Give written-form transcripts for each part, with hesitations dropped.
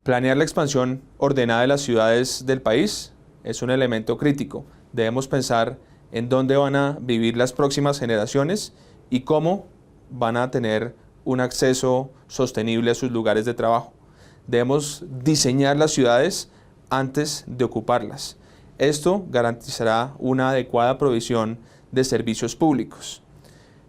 Planear la expansión ordenada de las ciudades del país es un elemento crítico. Debemos pensar en dónde van a vivir las próximas generaciones y cómo van a tener un acceso sostenible a sus lugares de trabajo. Debemos diseñar las ciudades antes de ocuparlas. Esto garantizará una adecuada provisión de servicios públicos.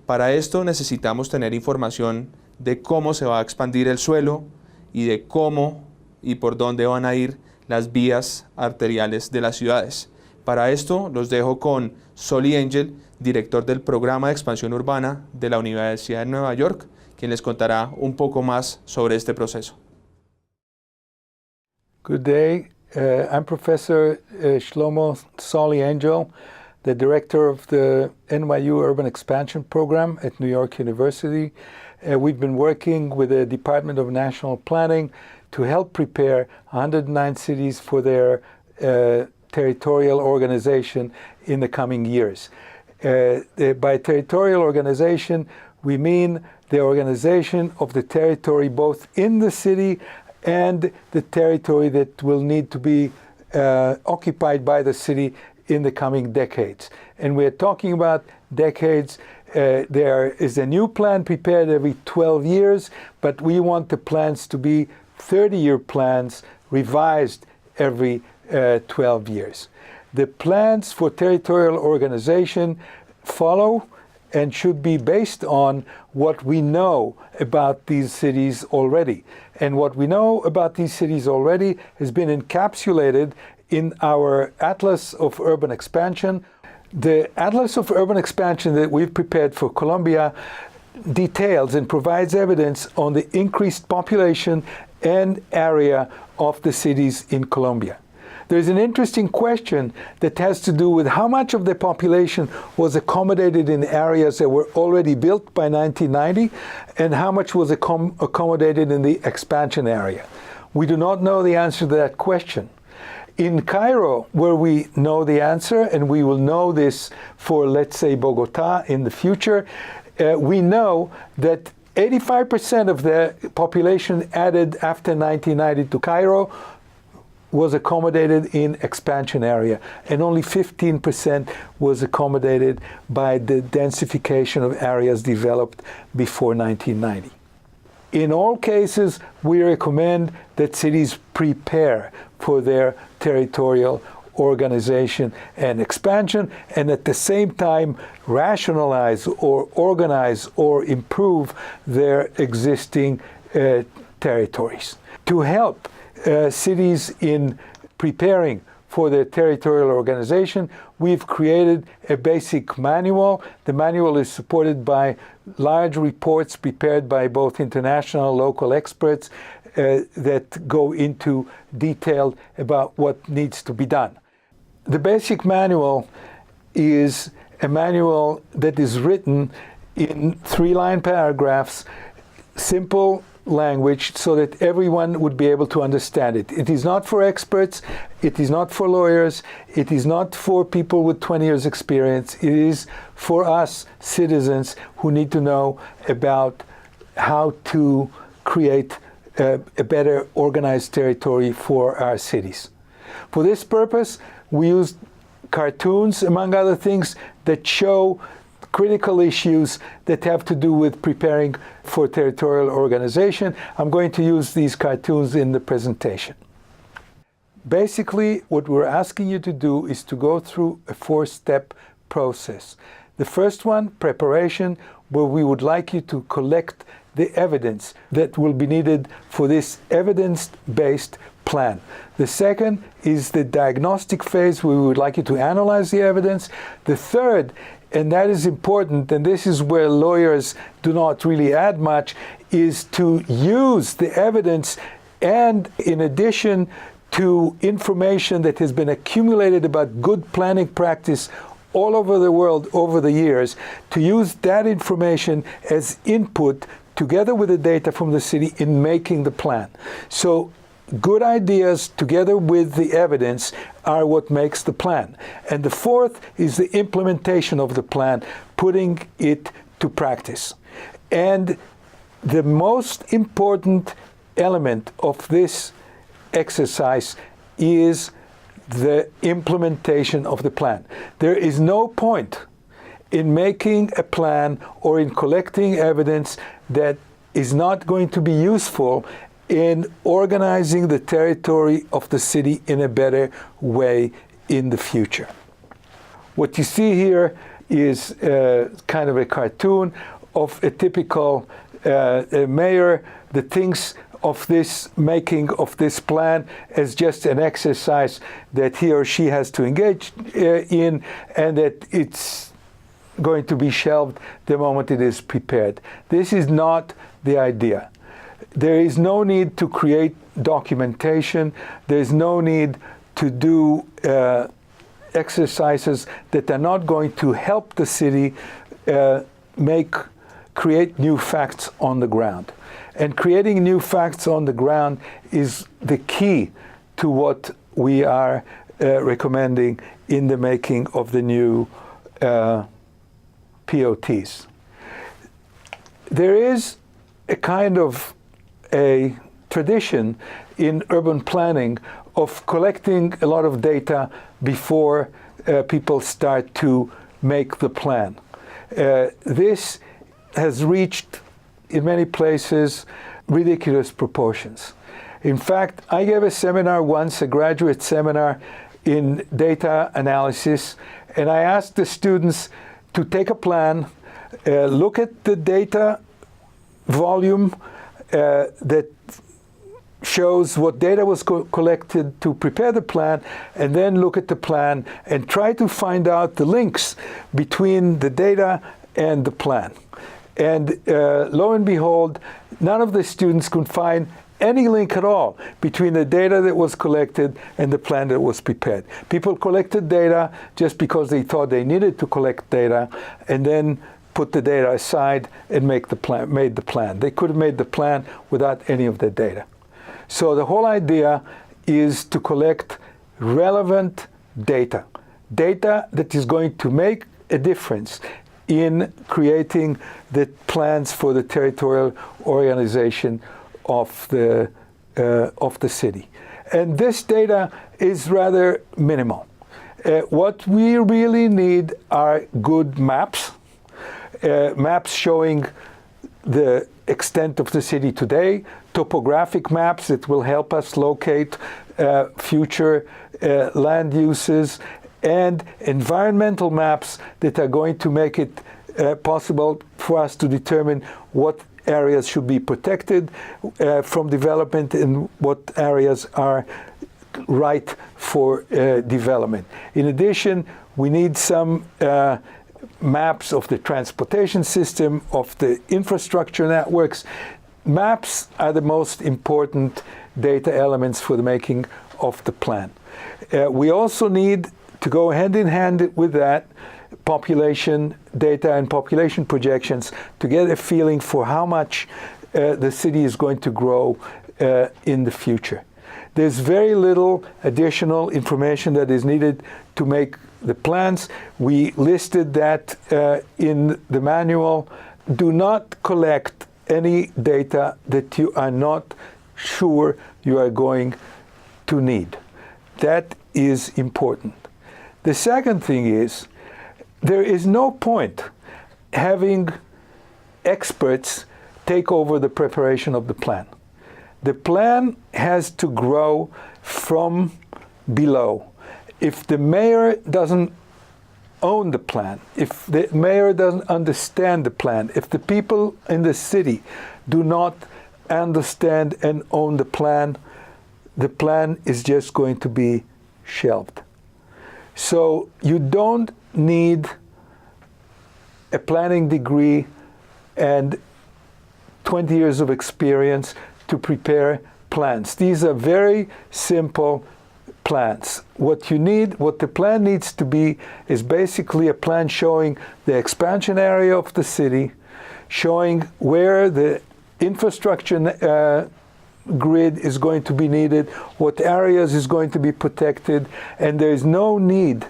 Para esto necesitamos tener información de cómo se va a expandir el suelo y de cómo y por dónde van a ir las vías arteriales de las ciudades. Para esto los dejo con Solly Angel, director del Programa de Expansión Urbana de la Universidad de Nueva York, quien les contará un poco más sobre este proceso. Good day. I'm Professor Shlomo Solly Angel, the director of the NYU Urban Expansion Program at New York University. We've been working with the Department of National Planning to help prepare 109 cities for their territorial organization in the coming years. By territorial organization, we mean the organization of the territory both in the city and the territory that will need to be occupied by the city in the coming decades. And we're talking about decades. There is a new plan prepared every 12 years, but we want the plans to be 30-year plans revised every 12 years. The plans for territorial organization follow and should be based on what we know about these cities already. And what we know about these cities already has been encapsulated in our Atlas of Urban Expansion. The Atlas of Urban Expansion that we've prepared for Colombia details and provides evidence on the increased population and area of the cities in Colombia. There's an interesting question that has to do with how much of the population was accommodated in areas that were already built by 1990 and how much was accommodated in the expansion area. We do not know the answer to that question. In Cairo, where we know the answer, and we will know this for, let's say, Bogota in the future, we know that 85% of the population added after 1990 to Cairo was accommodated in expansion area, and only 15% was accommodated by the densification of areas developed before 1990. In all cases, we recommend that cities prepare for their territorial organization and expansion, and at the same time rationalize or organize or improve their existing territories. To help cities in preparing for their territorial organization, we've created a basic manual. The manual is supported by large reports prepared by both international and local experts that go into detail about what needs to be done. The basic manual is a manual that is written in 3-line paragraphs, simple language, so that everyone would be able to understand it. It is not for experts, it is not for lawyers, it is not for people with 20 years experience. It is for us citizens who need to know about how to create a better organized territory for our cities. For this purpose, we used cartoons, among other things, that show critical issues that have to do with preparing for territorial organization. I'm going to use these cartoons in the presentation. Basically, what we're asking you to do is to go through a 4-step process. The first one, preparation, where we would like you to collect the evidence that will be needed for this evidence-based plan. The second is the diagnostic phase, where we would like you to analyze the evidence. The third, and that is important, and this is where lawyers do not really add much, is to use the evidence and, in addition to information that has been accumulated about good planning practice all over the world over the years, to use that information as input together with the data from the city in making the plan. So good ideas together with the evidence are what makes the plan. And the fourth is the implementation of the plan, putting it to practice. And the most important element of this exercise is the implementation of the plan. There is no point in making a plan or in collecting evidence that is not going to be useful in organizing the territory of the city in a better way in the future. What you see here is kind of a cartoon of a typical mayor that thinks of this making of this plan as just an exercise that he or she has to engage in, and that it's going to be shelved the moment it is prepared. This is not the idea. There is no need to create documentation. There is no need to do exercises that are not going to help the city create new facts on the ground. And creating new facts on the ground is the key to what we are recommending in the making of the new POTs. There is a kind of a tradition in urban planning of collecting a lot of data before people start to make the plan. This has reached, in many places, ridiculous proportions. In fact, I gave a seminar once, a graduate seminar in data analysis, and I asked the students to take a plan, look at the data volume that shows what data was collected to prepare the plan, and then look at the plan and try to find out the links between the data and the plan. And lo and behold, none of the students could find any link at all between the data that was collected and the plan that was prepared. People collected data just because they thought they needed to collect data, and then put the data aside and made the plan. They could have made the plan without any of the data. So the whole idea is to collect relevant data that is going to make a difference in creating the plans for the territorial organization of the city. And this data is rather minimal. What we really need are good maps, maps showing the extent of the city today, topographic maps that will help us locate future land uses, and environmental maps that are going to make it possible for us to determine what areas should be protected from development and what areas are right for development. In addition, we need some maps of the transportation system, of the infrastructure networks. Maps are the most important data elements for the making of the plan. We also need to go hand in hand with that population data and population projections to get a feeling for how much the city is going to grow in the future. There's very little additional information that is needed to make the plans. We listed that in the manual. Do not collect any data that you are not sure you are going to need. That is important. The second thing is, there is no point having experts take over the preparation of the plan. The plan has to grow from below. If the mayor doesn't own the plan, if the mayor doesn't understand the plan, if the people in the city do not understand and own the plan is just going to be shelved. So you don't need a planning degree and 20 years of experience to prepare plans. These are very simple plans. What the plan needs to be is basically a plan showing the expansion area of the city, showing where the infrastructure grid is going to be needed, what areas is going to be protected, and there is no need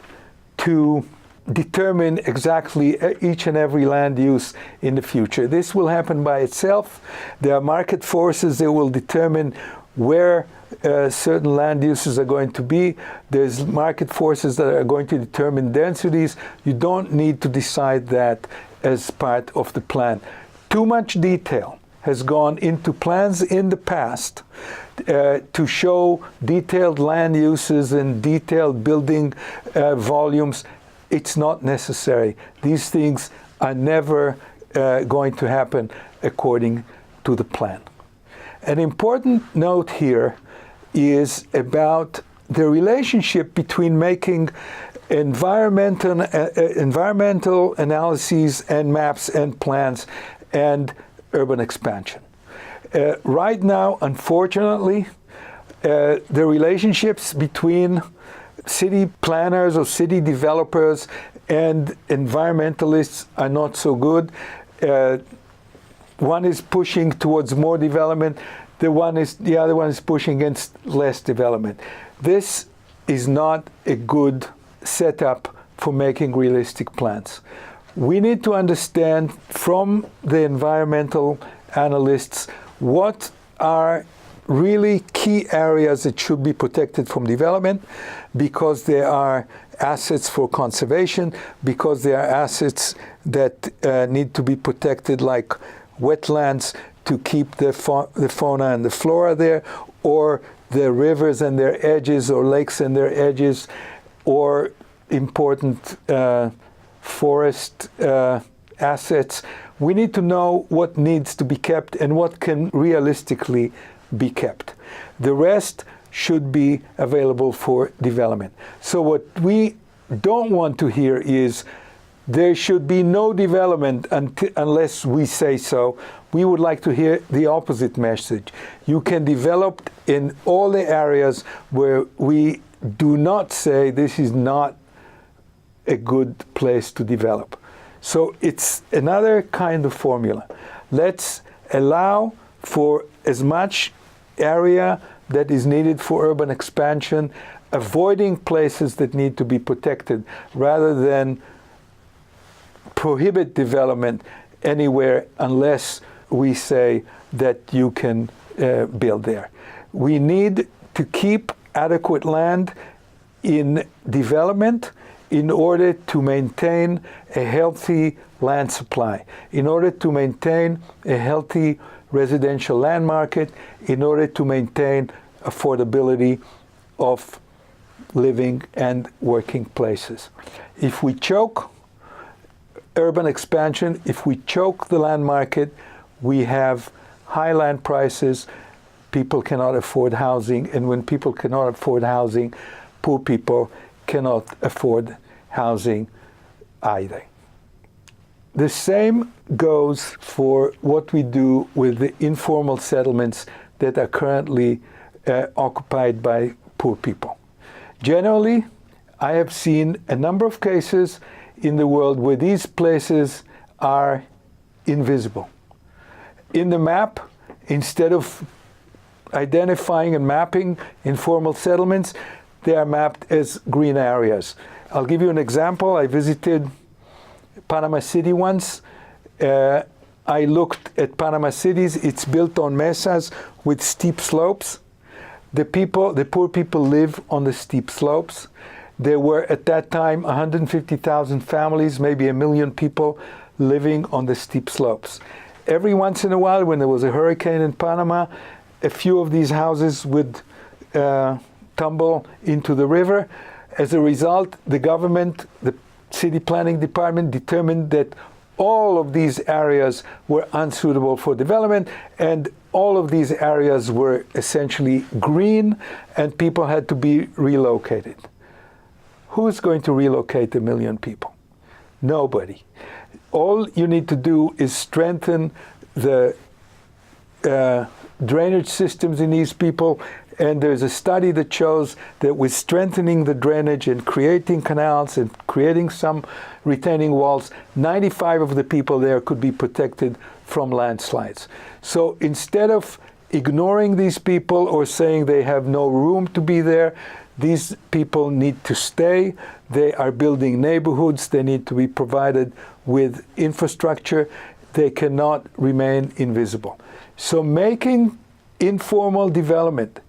to determine exactly each and every land use in the future. This will happen by itself. There are market forces that will determine where certain land uses are going to be. There's market forces that are going to determine densities. You don't need to decide that as part of the plan. Too much detail has gone into plans in the past to show detailed land uses and detailed building volumes. It's not necessary. These things are never going to happen according to the plan. An important note here is about the relationship between making environmental analyses and maps and plans and urban expansion. Right now, unfortunately, the relationships between city planners or city developers and environmentalists are not so good. One is pushing towards more development, the other one is pushing against less development. This is not a good setup for making realistic plans. We need to understand from the environmental analysts what are really key areas that should be protected from development, because there are assets for conservation, because there are assets that need to be protected, like wetlands to keep the fauna and the flora there, or the rivers and their edges, or lakes and their edges, or important forest assets. We need to know what needs to be kept and what can realistically be kept. The rest should be available for development. So what we don't want to hear is there should be no development unless we say so. We would like to hear the opposite message. You can develop in all the areas where we do not say this is not a good place to develop. So it's another kind of formula. Let's allow for as much area that is needed for urban expansion, avoiding places that need to be protected, rather than prohibit development anywhere unless we say that you can build there. We need to keep adequate land in development in order to maintain a healthy land supply, in order to maintain a healthy residential land market, in order to maintain affordability of living and working places. If we choke urban expansion, if we choke the land market, we have high land prices, people cannot afford housing, and when people cannot afford housing, poor people cannot afford housing either. The same goes for what we do with the informal settlements that are currently occupied by poor people. Generally, I have seen a number of cases in the world where these places are invisible. In the map, instead of identifying and mapping informal settlements, they are mapped as green areas. I'll give you an example. I visited Panama City once. I looked at Panama City. It's built on mesas with steep slopes. The poor people live on the steep slopes. There were at that time 150,000 families, maybe 1 million people living on the steep slopes. Every once in a while, when there was a hurricane in Panama, a few of these houses would tumble into the river. As a result, the government, the city planning department, determined that all of these areas were unsuitable for development, and all of these areas were essentially green, and people had to be relocated. Who's going to relocate 1 million people? Nobody. All you need to do is strengthen the drainage systems in these people, and there's a study that shows that with strengthening the drainage and creating canals and creating some retaining walls, 95% of the people there could be protected from landslides. So instead of ignoring these people or saying they have no room to be there, these people need to stay. They are building neighborhoods. They need to be provided with infrastructure. They cannot remain invisible. So making informal development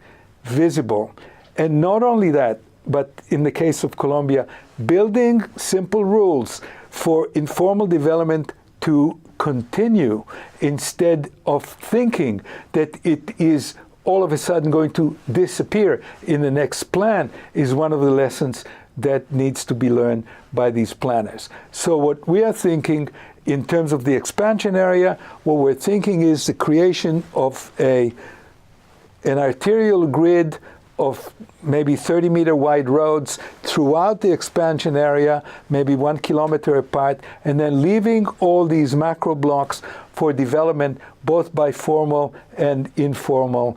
visible. And not only that, but in the case of Colombia, building simple rules for informal development to continue instead of thinking that it is all of a sudden going to disappear in the next plan is one of the lessons that needs to be learned by these planners. So what we are thinking in terms of the expansion area, what we're thinking is the creation of an arterial grid of maybe 30-meter wide roads throughout the expansion area, maybe 1 kilometer apart, and then leaving all these macro blocks for development, both by formal and informal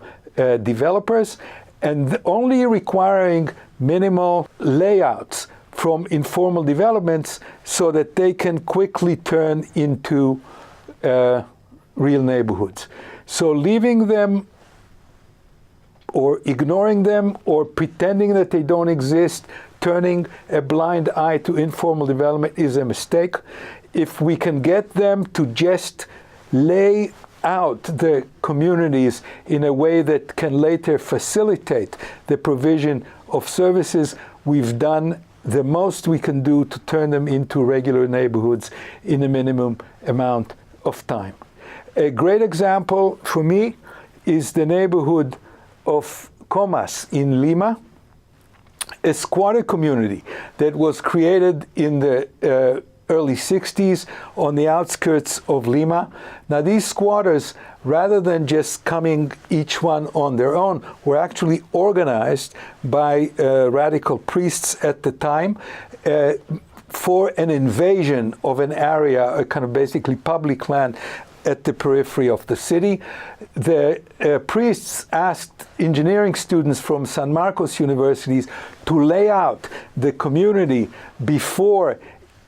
developers, and only requiring minimal layouts from informal developments so that they can quickly turn into real neighborhoods. So leaving them or ignoring them or pretending that they don't exist, turning a blind eye to informal development is a mistake. If we can get them to just lay out the communities in a way that can later facilitate the provision of services, we've done the most we can do to turn them into regular neighborhoods in a minimum amount of time. A great example for me is the neighborhood of Comas in Lima, a squatter community that was created in the early 60s on the outskirts of Lima. Now these squatters, rather than just coming each one on their own, were actually organized by radical priests at the time for an invasion of an area, a kind of basically public land at the periphery of the city. The priests asked engineering students from San Marcos universities to lay out the community before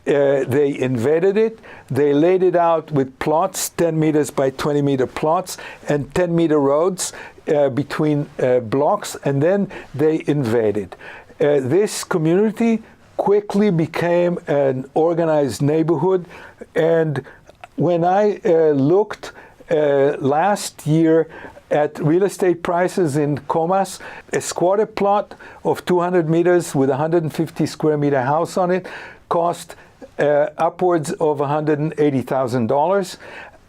they invaded it. They laid it out with plots, 10 meters by 20 meter plots, and 10-meter roads between blocks, and then they invaded. This community quickly became an organized neighborhood, and when I looked last year at real estate prices in Comas, a squatter plot of 200 meters with a 150 square meter house on it cost upwards of $180,000.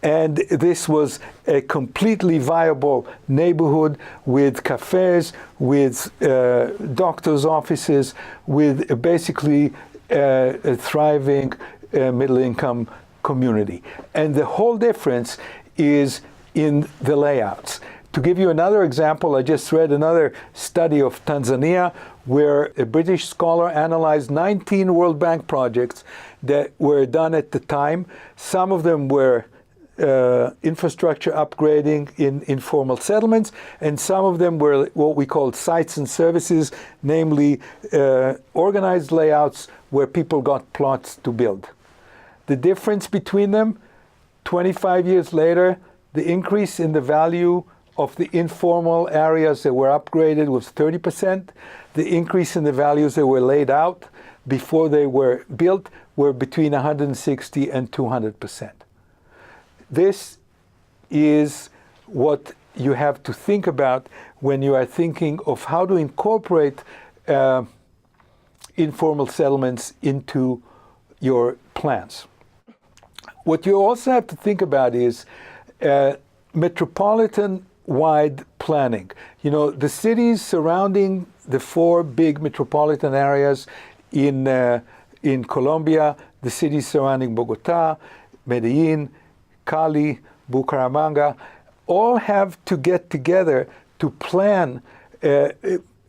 And this was a completely viable neighborhood with cafes, with doctors' offices, with basically a thriving middle-income community. And the whole difference is in the layouts. To give you another example, I just read another study of Tanzania where a British scholar analyzed 19 World Bank projects that were done at the time. Some of them were infrastructure upgrading in informal settlements, and some of them were what we called sites and services, namely organized layouts where people got plots to build. The difference between them, 25 years later, the increase in the value of the informal areas that were upgraded was 30%. The increase in the values that were laid out before they were built were between 160 and 200%. This is what you have to think about when you are thinking of how to incorporate informal settlements into your plans. What you also have to think about is metropolitan-wide planning. You know, the cities surrounding the 4 big metropolitan areas in Colombia, the cities surrounding Bogota, Medellin, Cali, Bucaramanga, all have to get together to plan,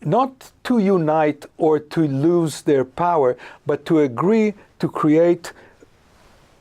not to unite or to lose their power, but to agree to create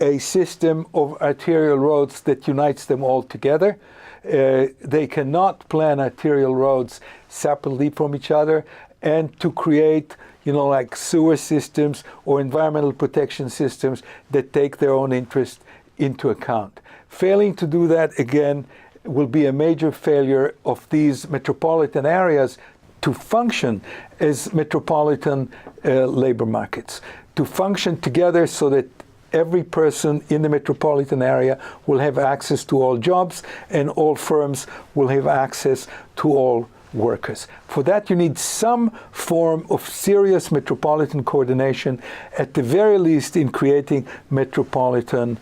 a system of arterial roads that unites them all together. They cannot plan arterial roads separately from each other, and to create, you know, like sewer systems or environmental protection systems that take their own interest into account. Failing to do that, again, will be a major failure of these metropolitan areas to function as metropolitan labor markets, to function together so that every person in the metropolitan area will have access to all jobs and all firms will have access to all workers. For that, you need some form of serious metropolitan coordination, at the very least in creating metropolitan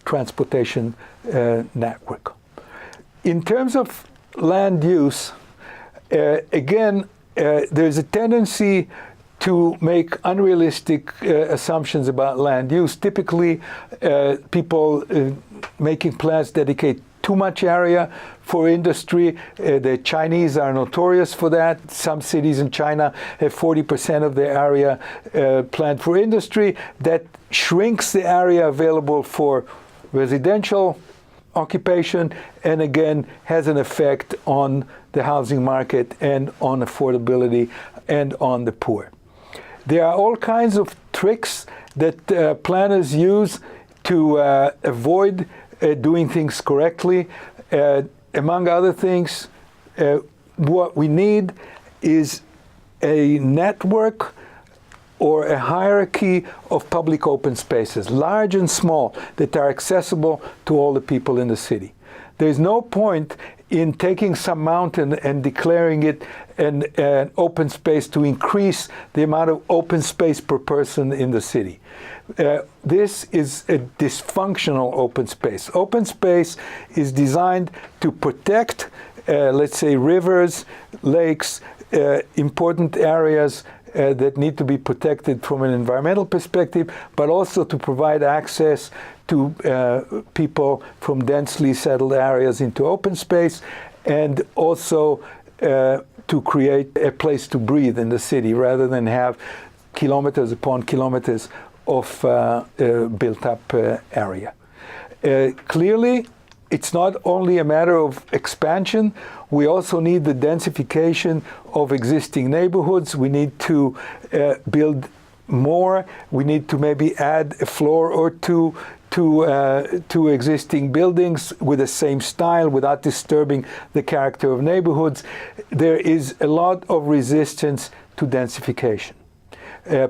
transportation network. In terms of land use, again, there's a tendency to make unrealistic assumptions about land use. Typically, people making plans dedicate too much area for industry. The Chinese are notorious for that. Some cities in China have 40% of their area planned for industry. That shrinks the area available for residential occupation, and again has an effect on the housing market and on affordability and on the poor. There are all kinds of tricks that planners use to avoid doing things correctly. Among other things, what we need is a network or a hierarchy of public open spaces, large and small, that are accessible to all the people in the city. There's no point in taking some mountain and declaring it an open space to increase the amount of open space per person in the city. This is a dysfunctional open space. Open space is designed to protect, let's say, rivers, lakes, important areas that need to be protected from an environmental perspective, but also to provide access to people from densely settled areas into open space, and also to create a place to breathe in the city rather than have kilometers upon kilometers of built-up area. Clearly, it's not only a matter of expansion. We also need the densification of existing neighborhoods. We need to build more. We need to maybe add a floor or two to existing buildings with the same style without disturbing the character of neighborhoods. There is a lot of resistance to densification.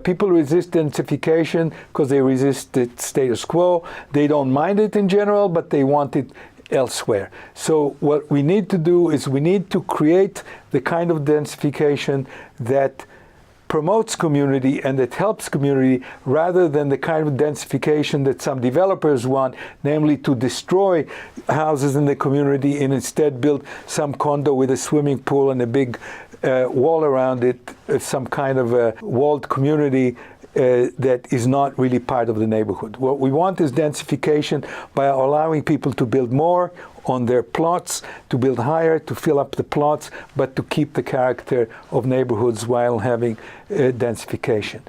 People resist densification because they resist the status quo. They don't mind it in general, but they want it elsewhere. So what we need to do is we need to create the kind of densification that promotes community and that helps community, rather than the kind of densification that some developers want, namely to destroy houses in the community and instead build some condo with a swimming pool and a big wall around it, some kind of a walled community that is not really part of the neighborhood. What we want is densification by allowing people to build more on their plots, to build higher, to fill up the plots, but to keep the character of neighborhoods while having densification.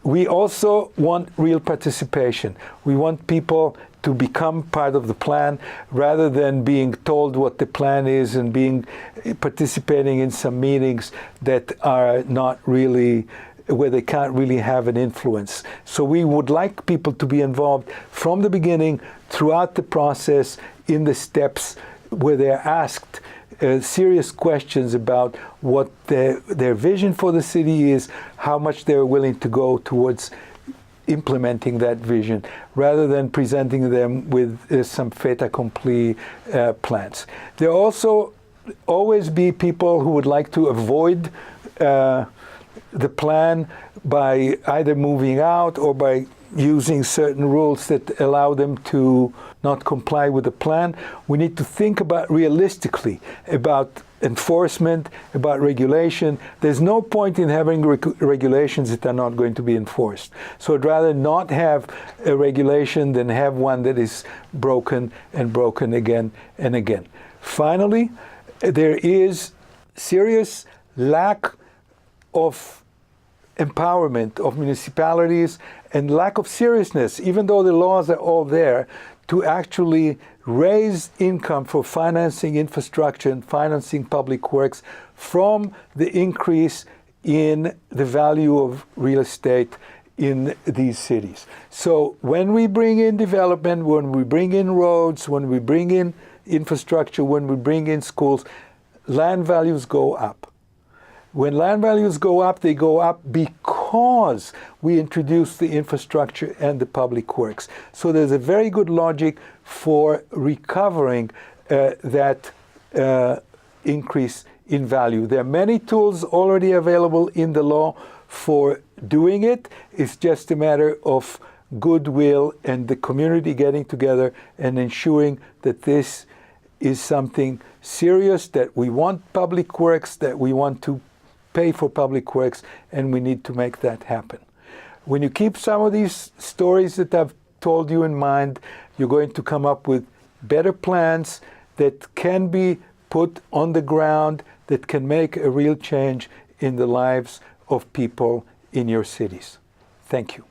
We also want real participation. We want people to become part of the plan rather than being told what the plan is and participating in some meetings that are not really, where they can't really have an influence. So we would like people to be involved from the beginning, throughout the process, in the steps where they're asked serious questions about what their vision for the city is, how much they're willing to go towards implementing that vision, rather than presenting them with some fait accompli plans. There also always be people who would like to avoid the plan by either moving out or by using certain rules that allow them to not comply with the plan. We need to think about realistically about enforcement, about regulation. There's no point in having regulations that are not going to be enforced. So I'd rather not have a regulation than have one that is broken and broken again and again. Finally, there is serious lack of empowerment of municipalities and lack of seriousness, even though the laws are all there, to actually raise income for financing infrastructure and financing public works from the increase in the value of real estate in these cities. So when we bring in development, when we bring in roads, when we bring in infrastructure, when we bring in schools, land values go up. When land values go up, they go up because we introduce the infrastructure and the public works. So there's a very good logic for recovering that increase in value. There are many tools already available in the law for doing it. It's just a matter of goodwill and the community getting together and ensuring that this is something serious, that we want public works, that we want to pay for public works, and we need to make that happen. When you keep some of these stories that I've told you in mind, you're going to come up with better plans that can be put on the ground, that can make a real change in the lives of people in your cities. Thank you.